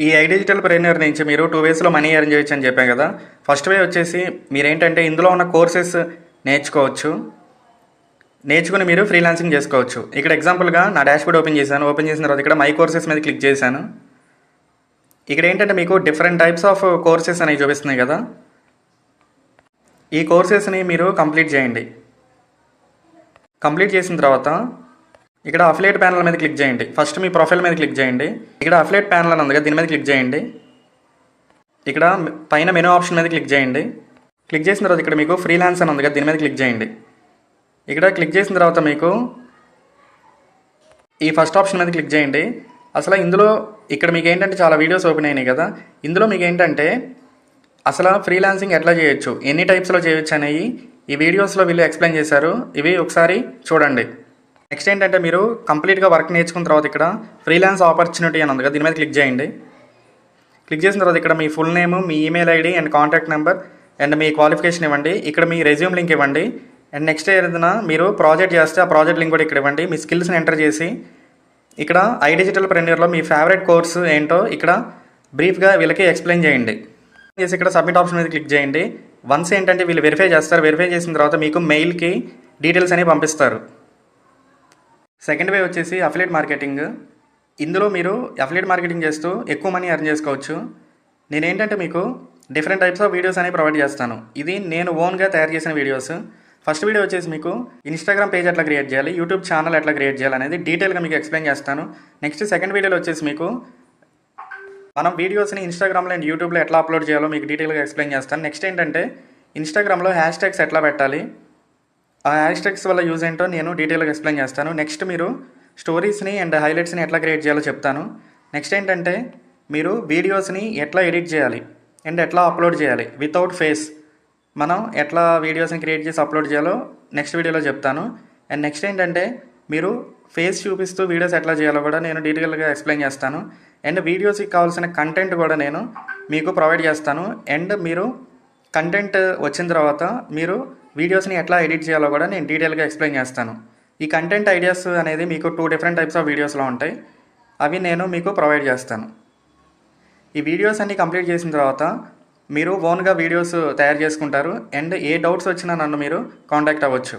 ఈ డిజిటల్ ప్రెన్యూర్ నుంచి మీరు 2 వేస్లో మనీ ఎర్న్ చేయొచ్చు అని చెప్పాను కదా. ఫస్ట్ వే వచ్చేసి మీరేంటంటే ఇందులో ఉన్న కోర్సెస్ నేర్చుకోవచ్చు. నేర్చుకుని మీరు ఫ్రీలాన్సింగ్ చేసుకోవచ్చు. ఇక్కడ ఎగ్జాంపుల్గా నా డాష్బోర్డ్ ఓపెన్ చేశాను. ఓపెన్ చేసిన తర్వాత ఇక్కడ మై కోర్సెస్ మీద క్లిక్ చేశాను. ఇక్కడ ఏంటంటే మీకు డిఫరెంట్ టైప్స్ ఆఫ్ కోర్సెస్ అనేవి చూపిస్తున్నాయి కదా. ఈ కోర్సెస్ని మీరు కంప్లీట్ చేయండి. కంప్లీట్ చేసిన తర్వాత ఇక్కడ అఫిలియేట్ ప్యానల్ మీద క్లిక్ చేయండి. ఫస్ట్ మీ ప్రొఫైల్ మీద క్లిక్ చేయండి. ఇక్కడ అఫిలియేట్ ప్యానల్ అని ఉంది కదా, దీని మీద క్లిక్ చేయండి. ఇక్కడ పైన మెనూ ఆప్షన్ మీద క్లిక్ చేయండి. క్లిక్ చేసిన తర్వాత ఇక్కడ మీకు ఫ్రీలాన్స్ అని ఉంది కదా, దీని మీద క్లిక్ చేయండి. ఇక్కడ క్లిక్ చేసిన తర్వాత మీకు ఈ ఫస్ట్ ఆప్షన్ మీద క్లిక్ చేయండి. అసలు ఇందులో ఇక్కడ మీకు ఏంటంటే చాలా వీడియోస్ ఓపెన్ అయినాయి కదా. ఇందులో మీకు ఏంటంటే అసలు ఫ్రీలాన్సింగ్ ఎట్లా చేయొచ్చు, ఎన్ని టైప్స్లో చేయొచ్చు అనేవి ఈ వీడియోస్లో వీళ్ళు ఎక్స్ప్లెయిన్ చేశారు. ఇవి ఒకసారి చూడండి. నెక్స్ట్ ఏంటంటే మీరు కంప్లీట్గా వర్క్ నేర్చుకున్న తర్వాత ఇక్కడ ఫ్రీలాన్స్ ఆపర్చునిటీ అని ఉంది కదా, దీని మీద క్లిక్ చేయండి. క్లిక్ చేసిన తర్వాత ఇక్కడ మీ ఫుల్ నేమ్, మీ email ID and contact number and మీ క్వాలిఫికేషన్ ఇవ్వండి. ఇక్కడ మీ రెజ్యూమ్ లింక్ ఇవ్వండి. అండ్ నెక్స్ట్ ఏదైనా మీరు ప్రాజెక్ట్ చేస్తే ఆ ప్రాజెక్ట్ లింక్ కూడా ఇక్కడ ఇవ్వండి. మీ స్కిల్స్ని ఎంటర్ చేసి ఇక్కడ డిజిటల్ ప్రెన్యూర్లో మీ ఫేవరెట్ కోర్సు ఏంటో ఇక్కడ బ్రీఫ్గా వీళ్ళకి ఎక్స్ప్లెయిన్ చేయండి. చేసి ఇక్కడ సబ్మిట్ ఆప్షన్ మీద క్లిక్ చేయండి. వన్స్ ఏంటంటే వీళ్ళు వెరిఫై చేస్తారు. వెరిఫై చేసిన తర్వాత మీకు మెయిల్కి డీటెయిల్స్ అనేవి పంపిస్తారు. సెకండ్ వే వచ్చేసి అఫిలియేట్ మార్కెటింగ్. ఇందులో మీరు అఫిలియేట్ మార్కెటింగ్ చేస్తూ ఎక్కువ మనీ ఎర్న్ చేసుకోవచ్చు. నేనేంటంటే మీకు డిఫరెంట్ టైప్స్ ఆఫ్ వీడియోస్ అనేవి ప్రొవైడ్ చేస్తాను. ఇది నేను ఓన్గా తయారు చేసిన వీడియోస్. ఫస్ట్ వీడియో వచ్చేసి మీకు ఇన్స్టాగ్రామ్ పేజ్ ఎట్లా క్రియేట్ చేయాలి, యూట్యూబ్ ఛానల్ ఎట్లా క్రియేట్ చేయాలి అనేది డీటెయిల్గా మీకు ఎక్స్ప్లెయిన్ చేస్తాను. నెక్స్ట్ సెకండ్ వీడియోలో వచ్చేసి మీకు మనం వీడియోస్ని ఇన్స్టాగ్రామ్లో అండ్ యూట్యూబ్లో ఎట్లా అప్లోడ్ చేయాలో మీకు డీటెయిల్గా ఎక్స్ప్లెయిన్ చేస్తాను. నెక్స్ట్ ఏంటంటే ఇన్స్టాగ్రామ్లో హ్యాష్ ట్యాగ్స్ ఎట్లా పెట్టాలి, ఆ హ్యాష్ ట్యాగ్స్ వల్ల యూజ్ ఏంటో నేను డీటెయిల్గా ఎక్స్ప్లెయిన్ చేస్తాను. నెక్స్ట్ మీరు స్టోరీస్ని అండ్ హైలైట్స్ని ఎట్లా క్రియేట్ చేయాలో చెప్తాను. నెక్స్ట్ ఏంటంటే మీరు వీడియోస్ని ఎట్లా ఎడిట్ చేయాలి అండ్ ఎట్లా అప్లోడ్ చేయాలి వితౌట్ ఫేస్, మనం ఎట్లా వీడియోస్ని క్రియేట్ చేసి అప్లోడ్ చేయాలో నెక్స్ట్ వీడియోలో చెప్తాను. అండ్ నెక్స్ట్ ఏంటంటే మీరు ఫేస్ చూపిస్తూ వీడియోస్ ఎట్లా చేయాలో కూడా నేను డీటెయిల్గా ఎక్స్ప్లెయిన్ చేస్తాను. అండ్ వీడియోస్కి కావాల్సిన కంటెంట్ కూడా నేను మీకు ప్రొవైడ్ చేస్తాను. అండ్ మీరు కంటెంట్ వచ్చిన తర్వాత మీరు వీడియోస్ని ఎట్లా ఎడిట్ చేయాలో కూడా నేను డీటెయిల్గా ఎక్స్ప్లెయిన్ చేస్తాను. ఈ కంటెంట్ ఐడియాస్ అనేది మీకు 2 డిఫరెంట్ టైప్స్ ఆఫ్ వీడియోస్లో ఉంటాయి. అవి నేను మీకు ప్రొవైడ్ చేస్తాను. ఈ వీడియోస్ అన్నీ కంప్లీట్ చేసిన తర్వాత మీరు ఓన్గా వీడియోస్ తయారు చేసుకుంటారు. అండ్ ఏ డౌట్స్ వచ్చినా నన్ను మీరు కాంటాక్ట్ అవ్వచ్చు.